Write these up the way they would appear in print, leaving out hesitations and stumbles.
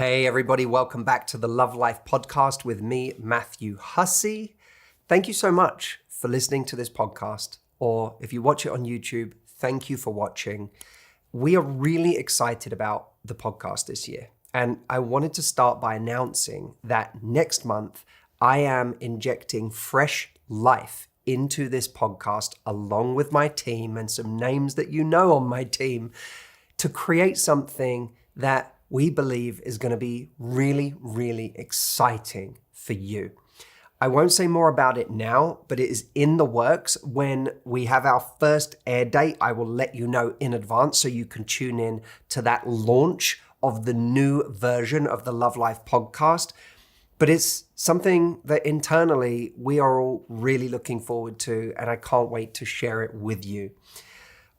Hey everybody, welcome back to the Love Life podcast with me, Matthew Hussey. Thank you so much for listening to this podcast, or if you watch it on YouTube, thank you for watching. We are really excited about the podcast this year, and I wanted to start by announcing that next month I am injecting fresh life into this podcast along with my team and some names that you know on my team to create something that we believe is going to be really, really exciting for you. I won't say more about it now, but it is in the works. When we have our first air date, I will let you know in advance so you can tune in to that launch of the new version of the Love Life podcast. But it's something that internally we are all really looking forward to, and I can't wait to share it with you.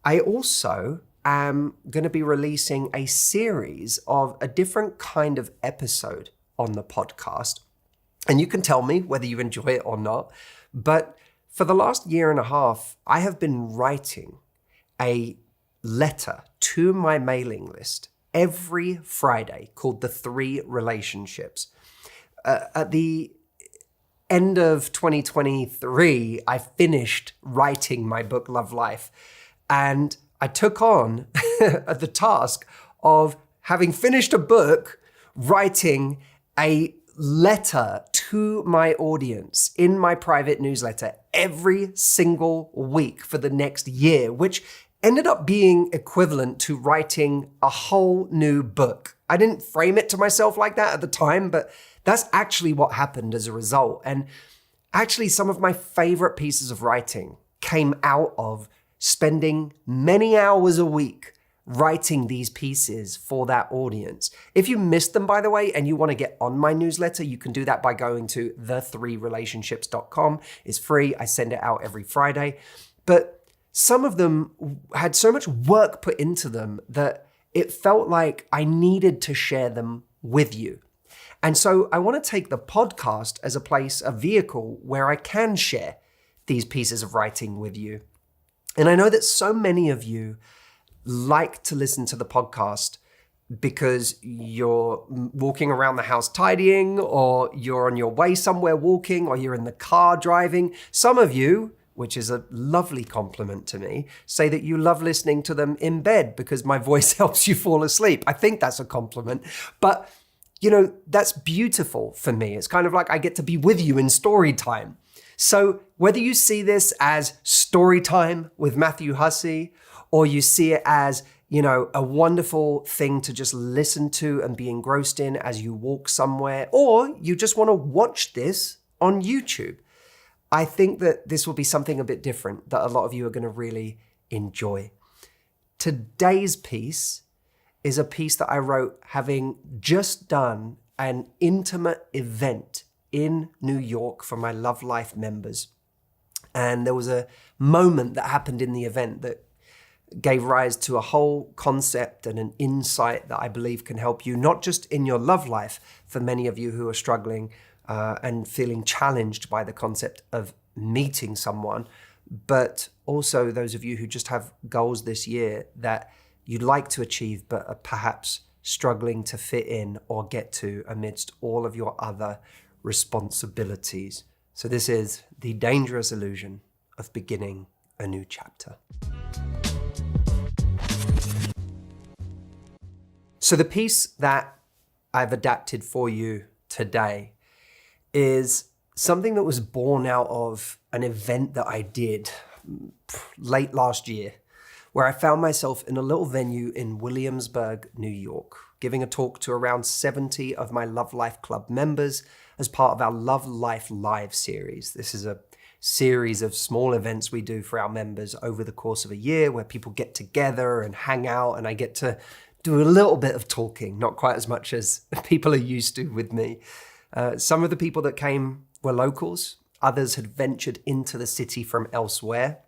I also am going to be releasing a series of a different kind of episode on the podcast. And you can tell me whether you enjoy it or not. But for the last year and a half, I have been writing a letter to my mailing list every Friday called The 3 Relationships. At the end of 2023, I finished writing my book, Love Life. And I took on the task of, having finished a book, writing a letter to my audience in my private newsletter every single week for the next year, which ended up being equivalent to writing a whole new book. I didn't frame it to myself like that at the time, but that's actually what happened as a result. And actually, some of my favorite pieces of writing came out of spending many hours a week writing these pieces for that audience. If you missed them, by the way, and you want to get on my newsletter, you can do that by going to the3relationships.com. It's free. I send it out every Friday. But some of them had so much work put into them that it felt like I needed to share them with you. And so I want to take the podcast as a place, a vehicle where I can share these pieces of writing with you. And I know that so many of you like to listen to the podcast because you're walking around the house tidying, or you're on your way somewhere walking, or you're in the car driving. Some of you, which is a lovely compliment to me, say that you love listening to them in bed because my voice helps you fall asleep. I think that's a compliment. But, that's beautiful for me. It's kind of like I get to be with you in story time. So whether you see this as story time with Matthew Hussey, or you see it as, a wonderful thing to just listen to and be engrossed in as you walk somewhere, or you just want to watch this on YouTube, I think that this will be something a bit different that a lot of you are going to really enjoy. Today's piece is a piece that I wrote having just done an intimate event in New York for my Love Life members. And there was a moment that happened in the event that gave rise to a whole concept and an insight that I believe can help you, not just in your love life, for many of you who are struggling and feeling challenged by the concept of meeting someone, but also those of you who just have goals this year that you'd like to achieve, but are perhaps struggling to fit in or get to amidst all of your other responsibilities. So this is the dangerous illusion of beginning a new chapter. So the piece that I've adapted for you today is something that was born out of an event that I did late last year, where I found myself in a little venue in Williamsburg, New York, giving a talk to around 70 of my Love Life Club members as part of our Love Life Live series. This is a series of small events we do for our members over the course of a year, where people get together and hang out, and I get to do a little bit of talking, not quite as much as people are used to with me. Some of the people that came were locals. Others had ventured into the city from elsewhere.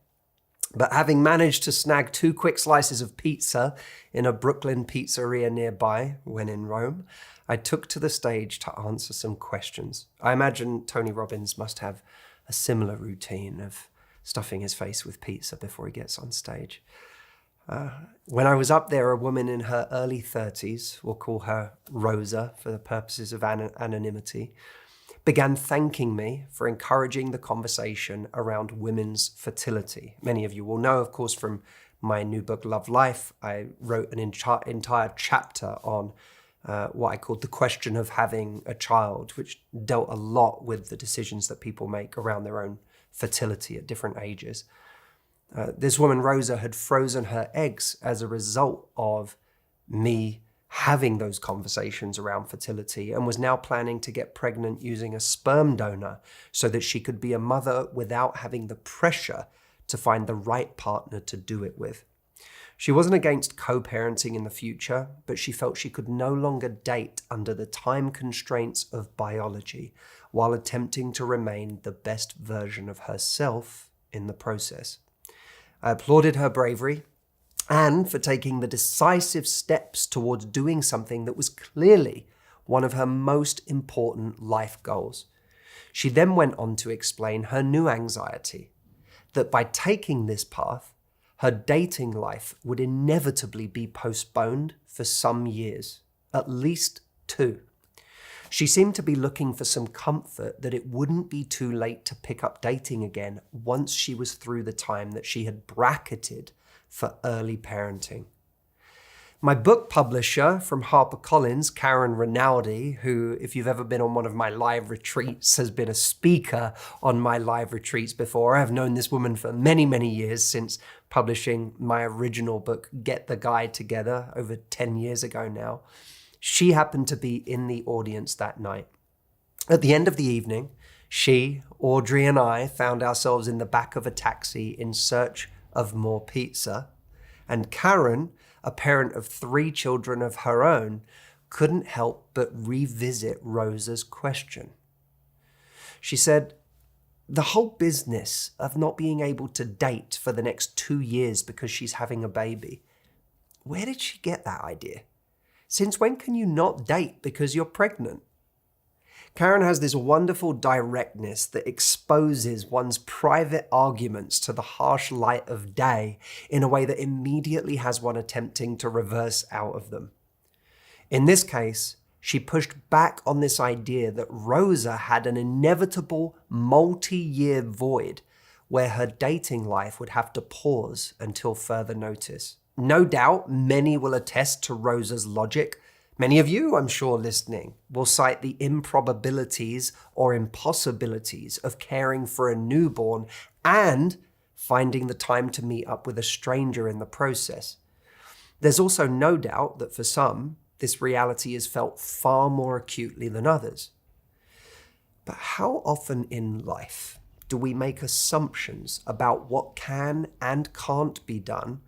But having managed to snag 2 quick slices of pizza in a Brooklyn pizzeria nearby when in Rome, I took to the stage to answer some questions. I imagine Tony Robbins must have a similar routine of stuffing his face with pizza before he gets on stage. When I was up there, a woman in her early 30s, we'll call her Rosa for the purposes of anonymity, began thanking me for encouraging the conversation around women's fertility. Many of you will know, of course, from my new book, Love Life, I wrote an entire chapter on what I called the question of having a child, which dealt a lot with the decisions that people make around their own fertility at different ages. This woman, Rosa, had frozen her eggs as a result of me having those conversations around fertility, and was now planning to get pregnant using a sperm donor so that she could be a mother without having the pressure to find the right partner to do it with. She wasn't against co-parenting in the future, but she felt she could no longer date under the time constraints of biology while attempting to remain the best version of herself in the process. I applauded her bravery and for taking the decisive steps towards doing something that was clearly one of her most important life goals. She then went on to explain her new anxiety, that by taking this path, her dating life would inevitably be postponed for some years, at least 2. She seemed to be looking for some comfort that it wouldn't be too late to pick up dating again once she was through the time that she had bracketed for early parenting. My book publisher from HarperCollins, Karen Rinaldi, who, if you've ever been on one of my live retreats, has been a speaker on my live retreats before. I've known this woman for many, many years since publishing my original book, Get the Guide Together, over 10 years ago now. She happened to be in the audience that night. At the end of the evening, she, Audrey, and I found ourselves in the back of a taxi in search of more pizza, and Karen, a parent of 3 children of her own, couldn't help but revisit Rosa's question. She said, the whole business of not being able to date for the next 2 years because she's having a baby, where did she get that idea? Since when can you not date because you're pregnant? Karen has this wonderful directness that exposes one's private arguments to the harsh light of day in a way that immediately has one attempting to reverse out of them. In this case, she pushed back on this idea that Rosa had an inevitable multi-year void where her dating life would have to pause until further notice. No doubt many will attest to Rosa's logic. Many of you, I'm sure, listening, will cite the improbabilities or impossibilities of caring for a newborn and finding the time to meet up with a stranger in the process. There's also no doubt that for some, this reality is felt far more acutely than others. But how often in life do we make assumptions about what can and can't be done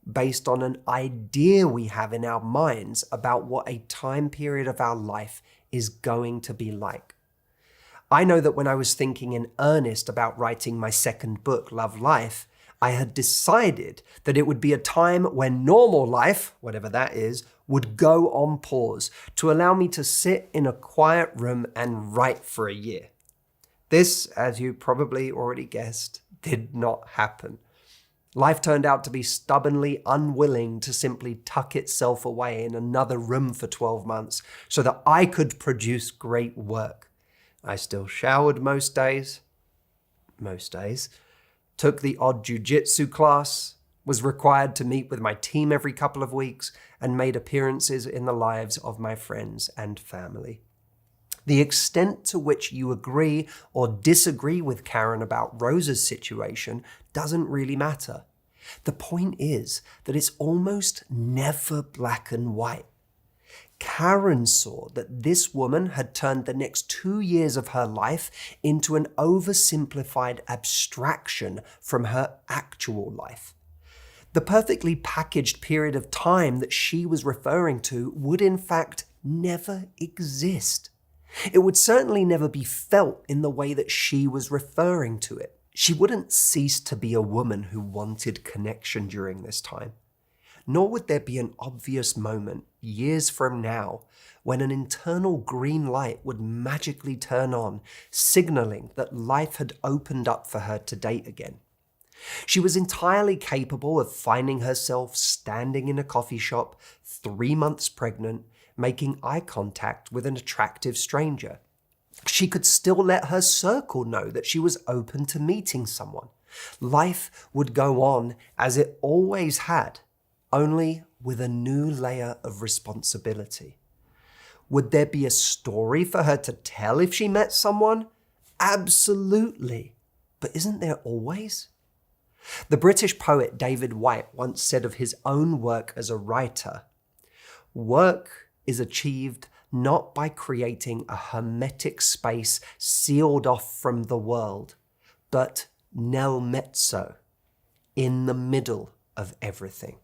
based on an idea we have in our minds about what a time period of our life is going to be like? I know that when I was thinking in earnest about writing my second book, Love Life, I had decided that it would be a time when normal life, whatever that is, would go on pause to allow me to sit in a quiet room and write for a year. This, as you probably already guessed, did not happen. Life turned out to be stubbornly unwilling to simply tuck itself away in another room for 12 months so that I could produce great work. I still showered most days, took the odd jiu-jitsu class, was required to meet with my team every couple of weeks, and made appearances in the lives of my friends and family. The extent to which you agree or disagree with Karen about Rosa's situation doesn't really matter. The point is that it's almost never black and white. Karen saw that this woman had turned the next 2 years of her life into an oversimplified abstraction from her actual life. The perfectly packaged period of time that she was referring to would in fact never exist. It would certainly never be felt in the way that she was referring to it. She wouldn't cease to be a woman who wanted connection during this time. Nor would there be an obvious moment, years from now, when an internal green light would magically turn on, signaling that life had opened up for her to date again. She was entirely capable of finding herself standing in a coffee shop, 3 months pregnant, making eye contact with an attractive stranger. She could still let her circle know that she was open to meeting someone. Life would go on as it always had, only with a new layer of responsibility. Would there be a story for her to tell if she met someone? Absolutely. But isn't there always? The British poet David Whyte once said of his own work as a writer, "Work is achieved not by creating a hermetic space sealed off from the world, but nel mezzo, in the middle of everything."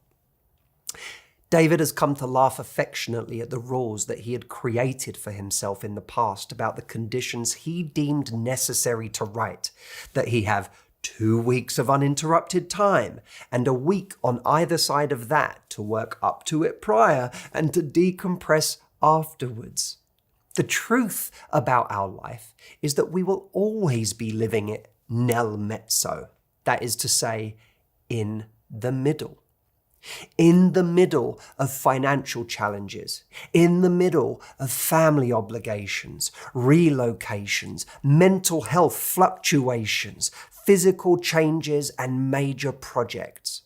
David has come to laugh affectionately at the rules that he had created for himself in the past about the conditions he deemed necessary to write, that he have 2 weeks of uninterrupted time and a week on either side of that to work up to it prior and to decompress afterwards. The truth about our life is that we will always be living it nel mezzo, that is to say, in the middle. In the middle of financial challenges, in the middle of family obligations, relocations, mental health fluctuations, physical changes, and major projects.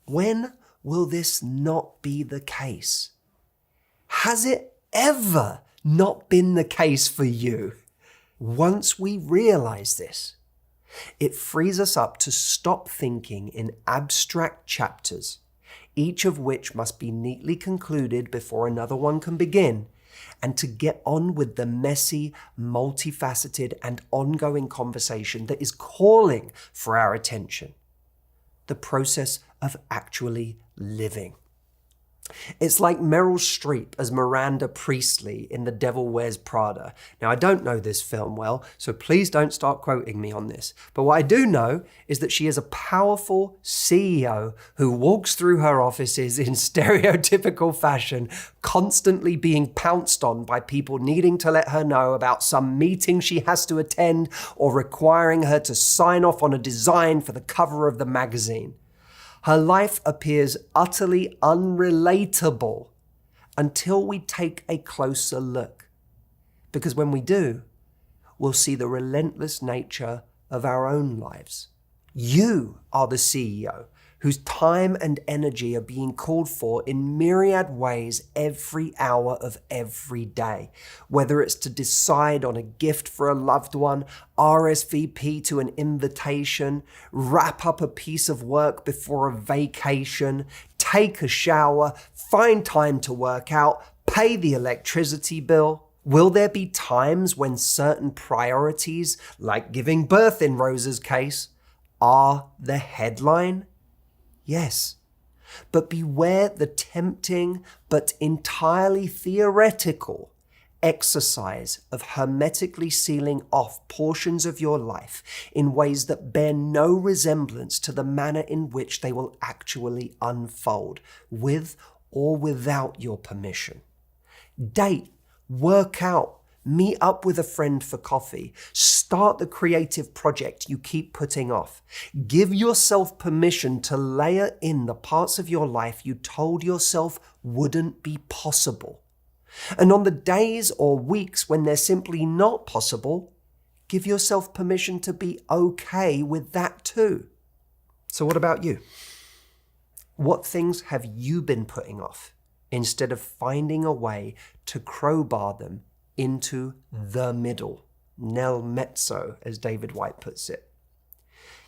When will this not be the case? Has it ever not been the case for you? Once we realize this, it frees us up to stop thinking in abstract chapters, each of which must be neatly concluded before another one can begin, and to get on with the messy, multifaceted, and ongoing conversation that is calling for our attention. The process of actually living. It's like Meryl Streep as Miranda Priestley in The Devil Wears Prada. Now, I don't know this film well, so please don't start quoting me on this. But what I do know is that she is a powerful CEO who walks through her offices in stereotypical fashion, constantly being pounced on by people needing to let her know about some meeting she has to attend or requiring her to sign off on a design for the cover of the magazine. Her life appears utterly unrelatable until we take a closer look. Because when we do, we'll see the relentless nature of our own lives. You are the CEO whose time and energy are being called for in myriad ways every hour of every day. Whether it's to decide on a gift for a loved one, RSVP to an invitation, wrap up a piece of work before a vacation, take a shower, find time to work out, pay the electricity bill. Will there be times when certain priorities, like giving birth in Rosa's case, are the headline? Yes, but beware the tempting but entirely theoretical exercise of hermetically sealing off portions of your life in ways that bear no resemblance to the manner in which they will actually unfold, with or without your permission. Date, work out, meet up with a friend for coffee, start the creative project you keep putting off. Give yourself permission to layer in the parts of your life you told yourself wouldn't be possible. And on the days or weeks when they're simply not possible, give yourself permission to be okay with that too. So what about you? What things have you been putting off instead of finding a way to crowbar them into the middle, nel mezzo, as David Whyte puts it?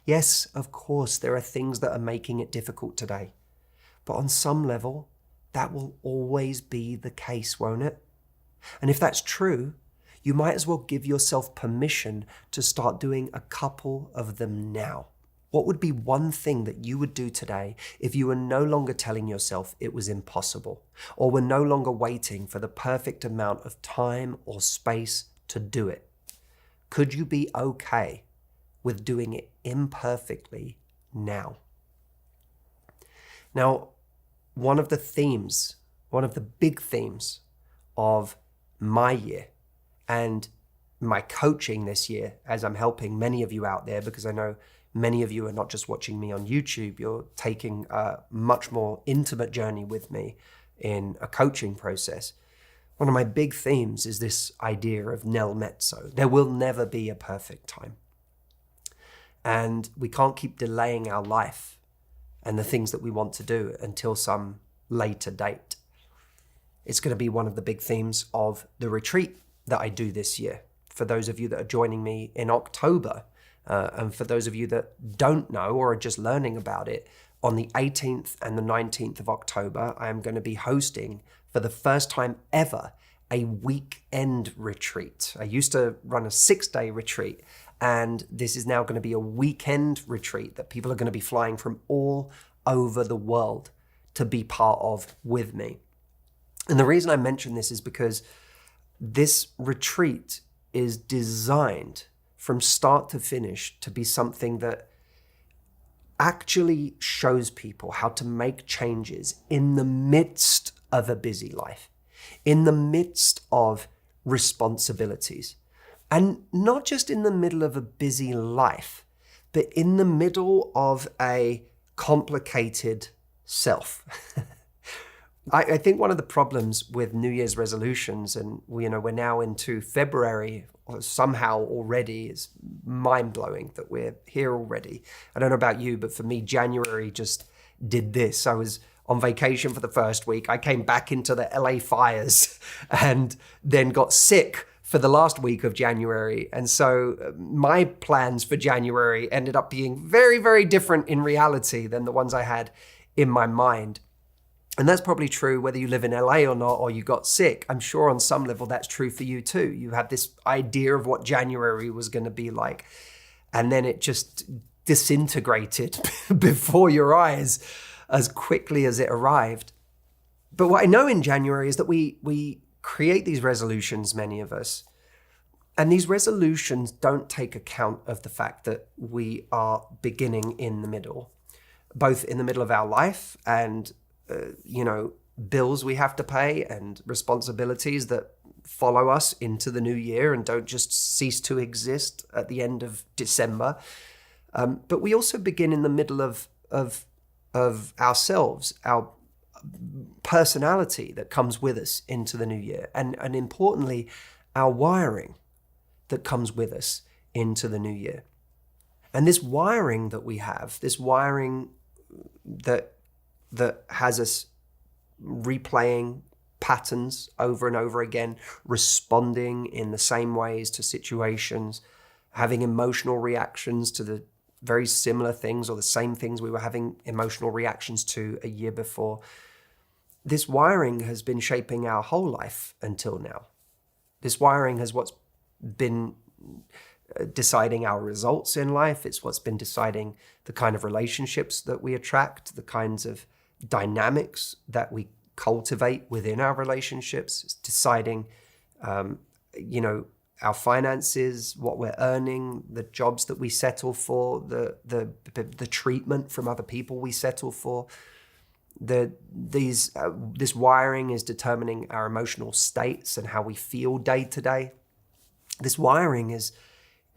Yes, of course, there are things that are making it difficult today, but on some level, that will always be the case, won't it? And if that's true, you might as well give yourself permission to start doing a couple of them now. What would be one thing that you would do today if you were no longer telling yourself it was impossible, or were no longer waiting for the perfect amount of time or space to do it? Could you be okay with doing it imperfectly now? Now, one of the big themes of my year and my coaching this year, as I'm helping many of you out there, because I know many of you are not just watching me on YouTube, you're taking a much more intimate journey with me in a coaching process. One of my big themes is this idea of nel mezzo. There will never be a perfect time. And we can't keep delaying our life and the things that we want to do until some later date. It's going to be one of the big themes of the retreat that I do this year. For those of you that are joining me in October, and for those of you that don't know or are just learning about it, on the 18th and the 19th of October, I am going to be hosting, for the first time ever, a weekend retreat. I used to run a 6-day retreat, and this is now going to be a weekend retreat that people are going to be flying from all over the world to be part of with me. And the reason I mention this is because this retreat is designed from start to finish to be something that actually shows people how to make changes in the midst of a busy life, in the midst of responsibilities, and not just in the middle of a busy life, but in the middle of a complicated self. I think one of the problems with New Year's resolutions, and we're now into February somehow already, is mind-blowing that we're here already. I don't know about you, but for me, January just did this. I was on vacation for the first week. I came back into the LA fires and then got sick for the last week of January. And so my plans for January ended up being very, very different in reality than the ones I had in my mind. And that's probably true whether you live in LA or not, or you got sick. I'm sure on some level that's true for you too. You had this idea of what January was going to be like, and then it just disintegrated before your eyes as quickly as it arrived. But what I know in January is that we create these resolutions, many of us, and these resolutions don't take account of the fact that we are beginning in the middle, both in the middle of our life and bills we have to pay and responsibilities that follow us into the new year and don't just cease to exist at the end of December. But we also begin in the middle of ourselves, our personality that comes with us into the new year, and importantly, our wiring that comes with us into the new year. And this wiring that we have, this wiring that has us replaying patterns over and over again, responding in the same ways to situations, having emotional reactions to the very similar things or the same things we were having emotional reactions to a year before. This wiring has been shaping our whole life until now. This wiring has what's been deciding our results in life. It's what's been deciding the kind of relationships that we attract, the kinds of dynamics that we cultivate within our relationships. It's deciding, our finances, what we're earning, the jobs that we settle for, the treatment from other people we settle for. This wiring is determining our emotional states and how we feel day to day. This wiring is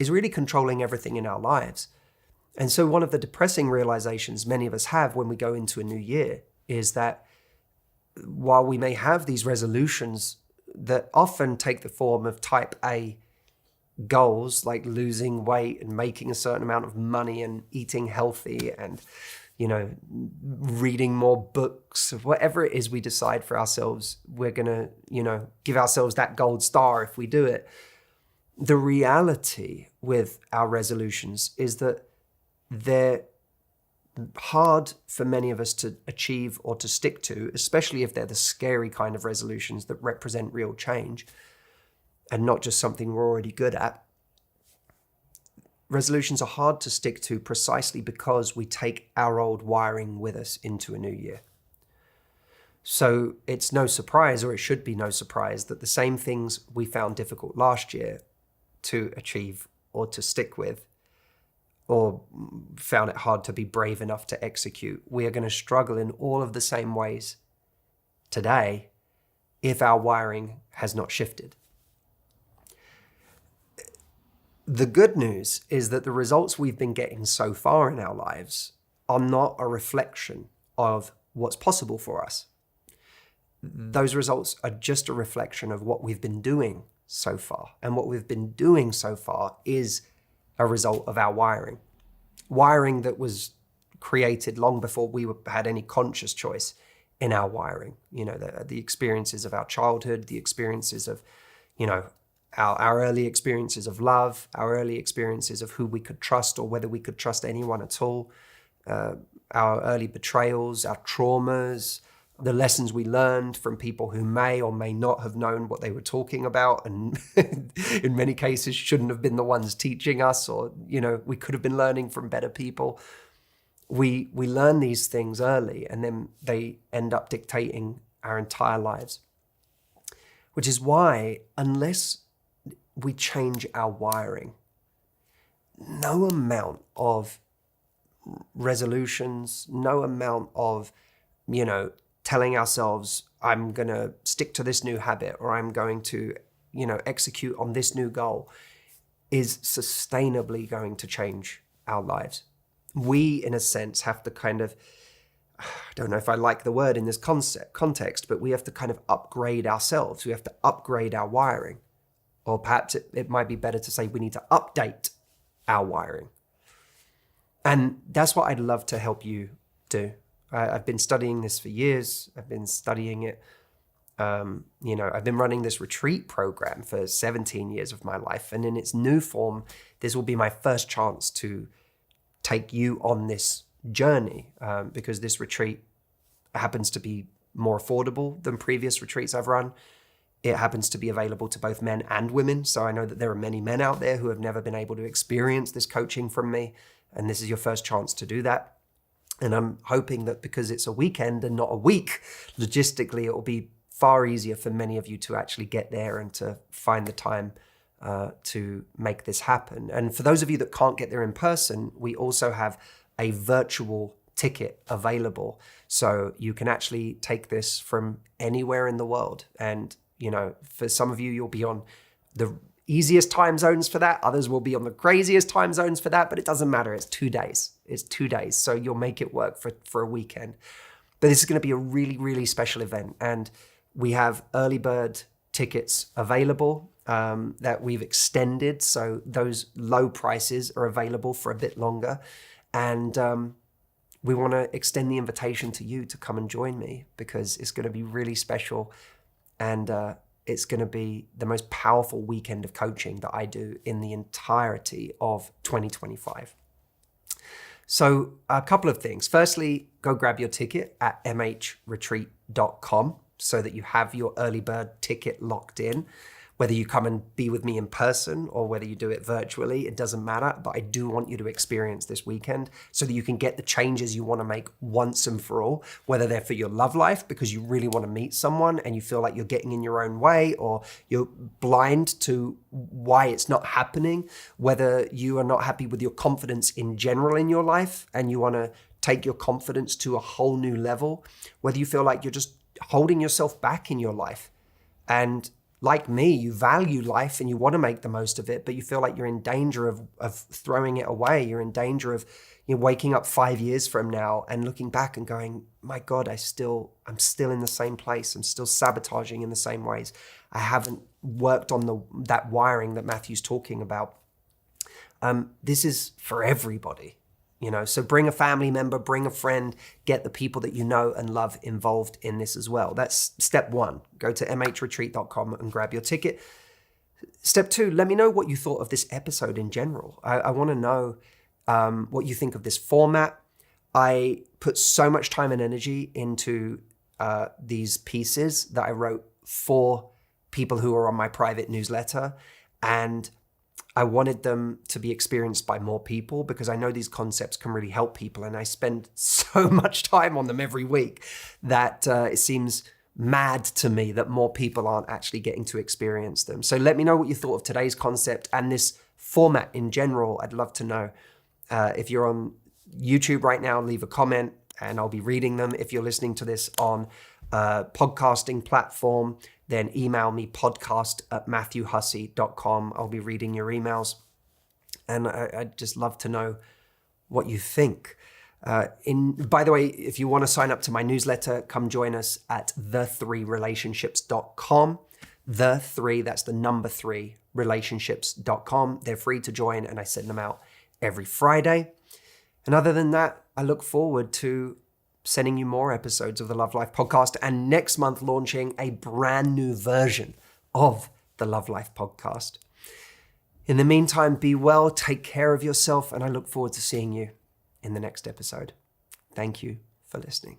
really controlling everything in our lives. And so one of the depressing realizations many of us have when we go into a new year is that while we may have these resolutions that often take the form of type A goals, like losing weight and making a certain amount of money and eating healthy and, reading more books, whatever it is we decide for ourselves, we're going to, give ourselves that gold star if we do it. The reality with our resolutions is that they're hard for many of us to achieve or to stick to, especially if they're the scary kind of resolutions that represent real change and not just something we're already good at. Resolutions are hard to stick to precisely because we take our old wiring with us into a new year. So it's no surprise, or it should be no surprise, that the same things we found difficult last year to achieve or to stick with, or found it hard to be brave enough to execute, we are going to struggle in all of the same ways today if our wiring has not shifted. The good news is that the results we've been getting so far in our lives are not a reflection of what's possible for us. Those results are just a reflection of what we've been doing so far. And what we've been doing so far is a result of our wiring. Wiring that was created long before we had any conscious choice in our wiring. You know, the experiences of our childhood, the experiences of, you know, our early experiences of love, our early experiences of who we could trust or whether we could trust anyone at all, our early betrayals, our traumas, the lessons we learned from people who may or may not have known what they were talking about, and in many cases shouldn't have been the ones teaching us, or, you know, we could have been learning from better people. We learn these things early, and then they end up dictating our entire lives. Which is why, unless we change our wiring, no amount of resolutions, no amount of, you know, telling ourselves, I'm going to stick to this new habit, or I'm going to, you know, execute on this new goal, is sustainably going to change our lives. We, in a sense, have to kind of, I don't know if I like the word in this context, but we have to kind of upgrade ourselves. We have to upgrade our wiring. Or perhaps it might be better to say we need to update our wiring. And that's what I'd love to help you do. I've been studying this for years. I've been studying it. You know, I've been running this retreat program for 17 years of my life. And in its new form, this will be my first chance to take you on this journey, because this retreat happens to be more affordable than previous retreats I've run. It happens to be available to both men and women. So I know that there are many men out there who have never been able to experience this coaching from me. And this is your first chance to do that. And I'm hoping that because it's a weekend and not a week, logistically, it will be far easier for many of you to actually get there and to find the time to make this happen. And for those of you that can't get there in person, we also have a virtual ticket available. So you can actually take this from anywhere in the world. And, you know, for some of you, you'll be on the easiest time zones for that. Others will be on the craziest time zones for that, but it doesn't matter. It's 2 days. It's 2 days. So you'll make it work for a weekend. But this is going to be a really, really special event. And we have early bird tickets available that we've extended. So those low prices are available for a bit longer. And we want to extend the invitation to you to come and join me, because it's going to be really special. And it's going to be the most powerful weekend of coaching that I do in the entirety of 2025. So a couple of things. Firstly, go grab your ticket at mhretreat.com so that you have your early bird ticket locked in. Whether you come and be with me in person or whether you do it virtually, it doesn't matter. But I do want you to experience this weekend so that you can get the changes you want to make once and for all, whether they're for your love life because you really want to meet someone and you feel like you're getting in your own way, or you're blind to why it's not happening, whether you are not happy with your confidence in general in your life and you want to take your confidence to a whole new level, whether you feel like you're just holding yourself back in your life. And like me, you value life and you want to make the most of it, but you feel like you're in danger of throwing it away. You're in danger of waking up 5 years from now and looking back and going, my God, I'm still in the same place. I'm still sabotaging in the same ways. I haven't worked on that wiring that Matthew's talking about. This is for everybody. So bring a family member, bring a friend, get the people that you know and love involved in this as well. That's step one. Go to mhretreat.com and grab your ticket. Step two, let me know what you thought of this episode in general. I want to know what you think of this format. I put so much time and energy into these pieces that I wrote for people who are on my private newsletter, and I wanted them to be experienced by more people because I know these concepts can really help people. And I spend so much time on them every week that it seems mad to me that more people aren't actually getting to experience them. So let me know what you thought of today's concept and this format in general. I'd love to know. If you're on YouTube right now, leave a comment and I'll be reading them. If you're listening to this on a podcasting platform, then email me podcast@matthewhussey.com. I'll be reading your emails. And I'd just love to know what you think. By the way, if you want to sign up to my newsletter, come join us at the3relationships.com. That's the number 3 relationships.com. They're free to join, and I send them out every Friday. And other than that, I look forward to sending you more episodes of the Love Life podcast, and next month launching a brand new version of the Love Life podcast. In the meantime, be well, take care of yourself, and I look forward to seeing you in the next episode. Thank you for listening.